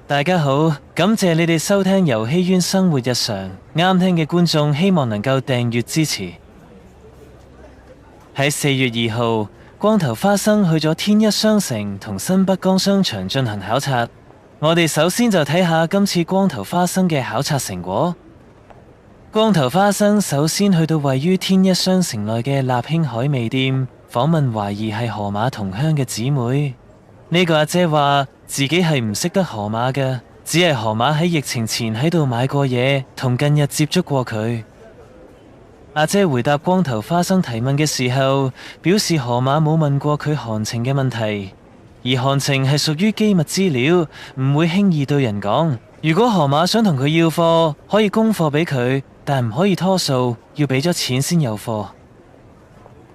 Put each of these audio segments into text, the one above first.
大家好，感謝你哋收聽遊戲淵生活日常。啱聽嘅觀眾希望能夠訂閱支持。喺4月2號，光頭花生去咗天一商城同新北江商場進行考察。我哋首先就睇下今次光頭花生嘅考察成果。光頭花生首先去到位於天一商城內嘅立興海味店，訪問懷疑係河馬同鄉嘅姊妹。呢個阿姐話自己係唔識得河馬嘅，只係河馬喺疫情前喺度買過嘢，同近日接觸過佢。阿姐回答光頭花生提問嘅時候，表示河馬冇問過佢行程嘅問題，而行程係屬於機密資料，唔會輕易對人講。如果河馬想同佢要貨，可以供貨俾佢，但唔可以拖數，要俾咗錢先有貨。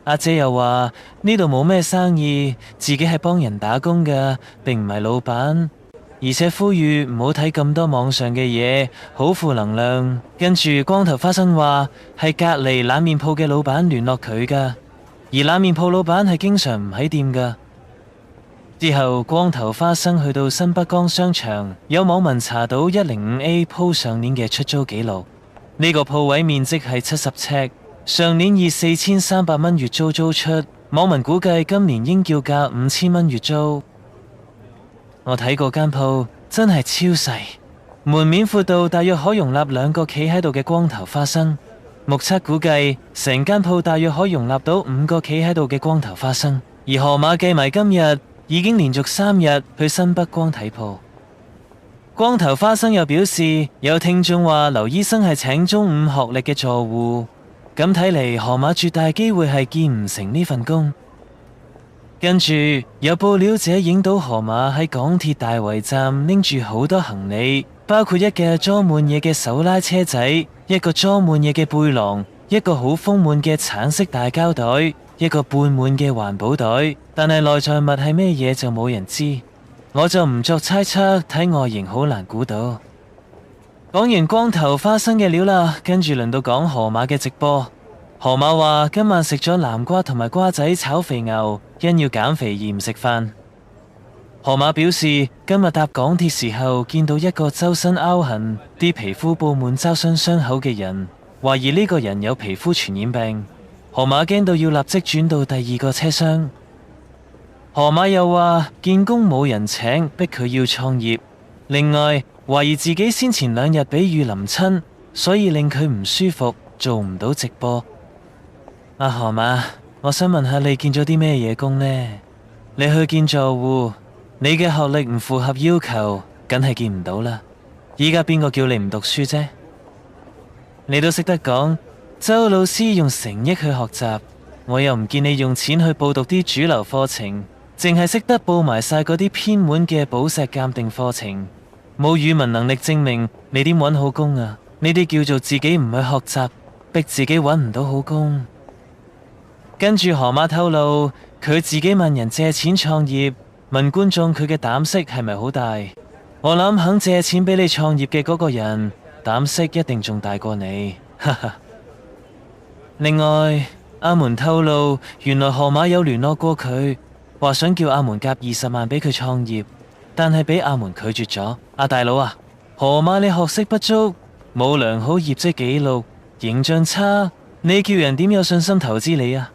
阿姐又話呢度冇咩生意，自己係幫人打工㗎，並唔係老闆，而且呼籲唔好睇咁多網上嘅嘢，好負能量。跟住光頭花生話係隔籬冷麵鋪嘅老闆聯絡佢㗎，而冷麵鋪老闆係經常唔喺店㗎。之後光頭花生去到新北江商場，有網民查到105A 鋪上年嘅出租記錄，呢個鋪位面積係70尺。上年以4300蚊月租租出，網民估計今年應叫價5000蚊月租。我睇過間鋪，真係超細，門面闊到大約可容納2個企喺度嘅光頭花生。目測估計，成間鋪大約可容納到5個企喺度嘅光頭花生。而河馬計埋今日，已經連續3日去新北光睇鋪。光頭花生又表示，有聽眾話劉醫生係請中5學歷嘅助護。咁睇嚟，河馬絕大機會係見唔成呢份工。跟住有報料者影到河馬喺港鐵大圍站拎住好多行李，包括一架裝滿嘢嘅手拉車仔，一個裝滿嘢嘅背囊，一個好豐滿嘅橙色大膠袋，一個半滿嘅環保袋。但係內在物係咩嘢就冇人知，我就唔作猜測，睇外形好難估到。講完光頭花生嘅料啦，跟住輪到講河馬嘅直播。河馬話今晚食咗南瓜同埋瓜仔炒肥牛，因要減肥而唔食飯。河馬表示今日搭港鐵時候見到一個周身凹痕、啲皮膚布滿抓傷傷口嘅人，懷疑呢個人有皮膚傳染病。河馬驚到要立即轉到第2個車廂。河馬又話見工冇人請，逼佢要創業。另外懷疑自己先前2日俾雨淋親，所以令佢唔舒服，做唔到直播。阿河馬，我想問下你見咗啲咩嘢工呢？你去見助護，你嘅學歷唔符合要求，梗係見唔到啦。依家邊個叫你唔讀書啫？你都識得講，周老師用誠意去學習，我又唔見你用錢去報讀啲主流課程，淨係識得報埋晒嗰啲偏門嘅寶石鑑定課程。冇語文能力證明，你點搵好工啊？呢啲叫做自己唔去學習，逼自己搵唔到好工。跟住河馬透露，佢自己問人借錢創業，問觀眾佢嘅膽識係咪好大？我諗肯借錢俾你創業嘅嗰個人，膽識一定仲大過你。哈哈。另外，阿門透露，原來河馬有聯絡過佢，話想叫阿門夾20萬俾佢創業。但係俾阿門拒絕咗。阿大佬啊，河馬你學識不足，冇良好業績記錄，形象差，你叫人點有信心投資你啊？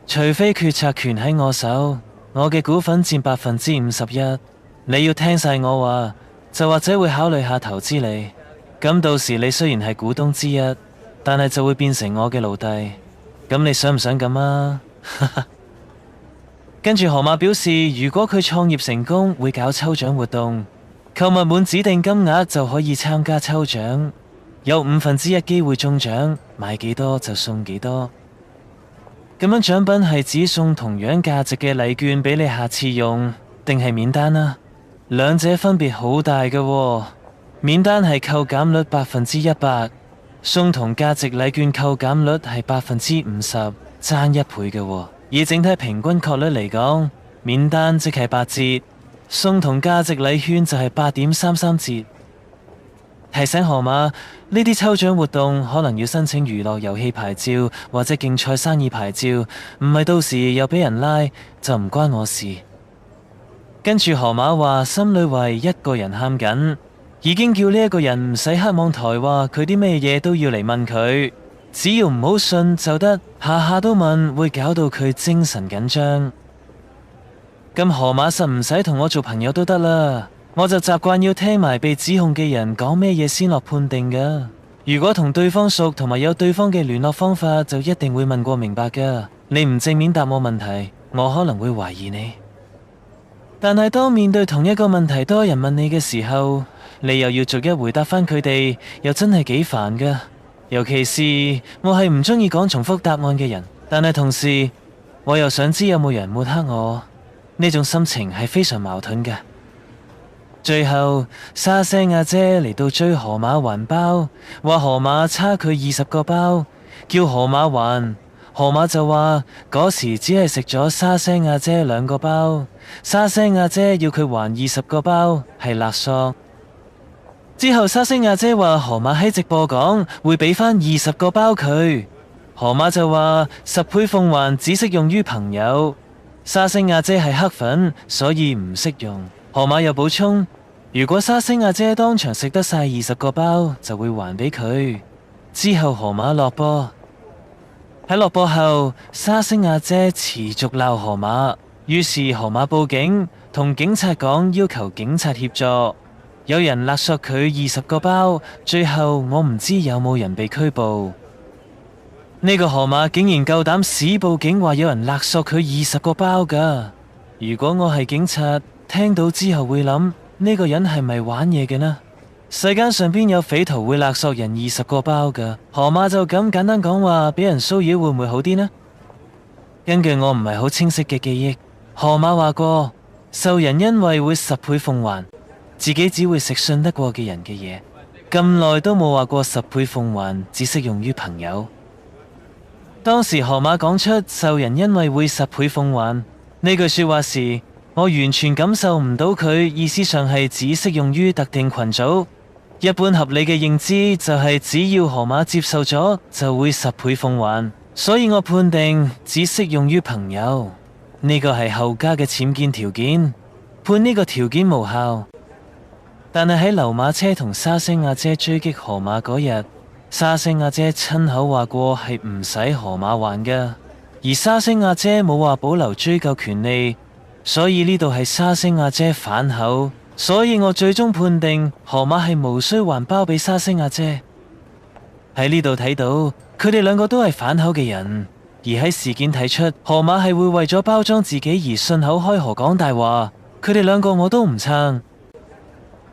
除非決策權喺我手，我嘅股份佔51%，你要聽晒我話，就或者會考慮下投資你。咁到時你雖然係股東之一，但係就會變成我嘅奴隸。咁你想唔想咁啊？跟住河馬表示，如果佢創業成功，會搞抽獎活動，購物滿指定金額就可以參加抽獎，有1/5機會中獎，買幾多就送幾多。咁樣獎品係只送同樣價值嘅禮券俾你下次用，定係免單啊？兩者分別好大㗎喎。免單係扣減率100%，送同價值禮券扣減率係50%，爭1倍㗎喎。以整體平均確率嚟講，免單即係8折，送同價值禮券就係8.33折。提醒河馬，呢啲抽獎活動可能要申請娛樂遊戲牌照或者競賽生意牌照，唔係到時又俾人拉，就唔關我事。跟住河馬話心裏為一個人喊緊，已經叫呢一個人唔使黑網台話佢啲咩嘢都要嚟問佢，只要唔好信就得，下下都問會搞到佢精神緊張。咁河馬實唔使同我做朋友都得啦，我就習慣要聽埋被指控嘅人講咩嘢先落判定噶。如果同對方熟同埋有對方嘅聯絡方法，就一定會問過明白噶。你唔正面答我問題，我可能會懷疑你。但係當面對同一個問題多人問你嘅時候，你又要逐一回答返佢哋，又真係幾煩噶。尤其是我係唔中意講重複答案嘅人，但係同時我又想知有冇人抹黑我。呢種心情係非常矛盾嘅。最後沙聲阿姐嚟到追河馬還包，話河馬差佢20個包，叫河馬還。河馬就話嗰時只係食咗沙聲阿姐2個包，沙聲阿姐要佢還20個包，係勒索。之後沙聲阿姐話河馬喺直播講會俾返20個包佢，河馬就話10倍奉還只適用於朋友。沙聲阿姐係黑粉，所以唔適用。河馬又補充，如果沙聲阿姐當場食得晒20個包，就會還俾佢。之後河馬落播。喺落播後，沙聲阿姐持續鬧河馬，於是河馬報警，同警察講要求警察協助。有人勒索佢20個包，最後我唔知有冇人被拘捕。呢個河馬竟然夠膽屎報警，話有人勒索佢20個包噶。如果我係警察，聽到之後會諗呢個人係咪玩嘢嘅呢？世間上邊有匪徒會勒索人20個包噶？河馬就咁簡單講話，俾人騷擾會唔會好啲呢？根據我唔係好清晰嘅記憶，河馬話過受人恩惠會10倍奉還，自己只會食信得過嘅人嘅嘢。咁耐都冇話過10倍奉還只適用於朋友。當時河馬講出受人恩惠會10倍奉還呢句說話時，我完全感受唔到佢意思上係只適用於特定群組。一般合理嘅認知就係只要河馬接受咗就會10倍奉還，所以我判定只適用於朋友。呢個係後加嘅僭建條件，判呢個條件無效。但係喺流馬車同沙聲阿姐追擊河馬嗰日，沙聲阿姐親口話過係唔使河馬還㗎，而沙聲阿姐冇話保留追究權利，所以呢度係沙聲阿姐反口，所以我最終判定河馬係無需還包俾沙聲阿姐。喺呢度睇到佢哋兩個都係反口嘅人，而喺事件睇出河馬係會為咗包裝自己而信口開河講大話，佢哋兩個我都唔撐。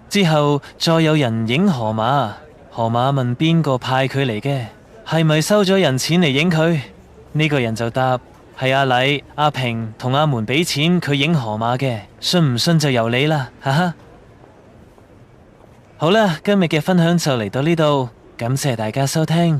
之後再有人影河馬，河馬問邊個派佢嚟嘅，係咪收咗人錢嚟影佢？呢個人就答係阿禮、阿平同阿門俾錢佢影河馬嘅，信唔信就由你啦，哈哈。好啦，今日嘅分享就嚟到呢度，感謝大家收聽。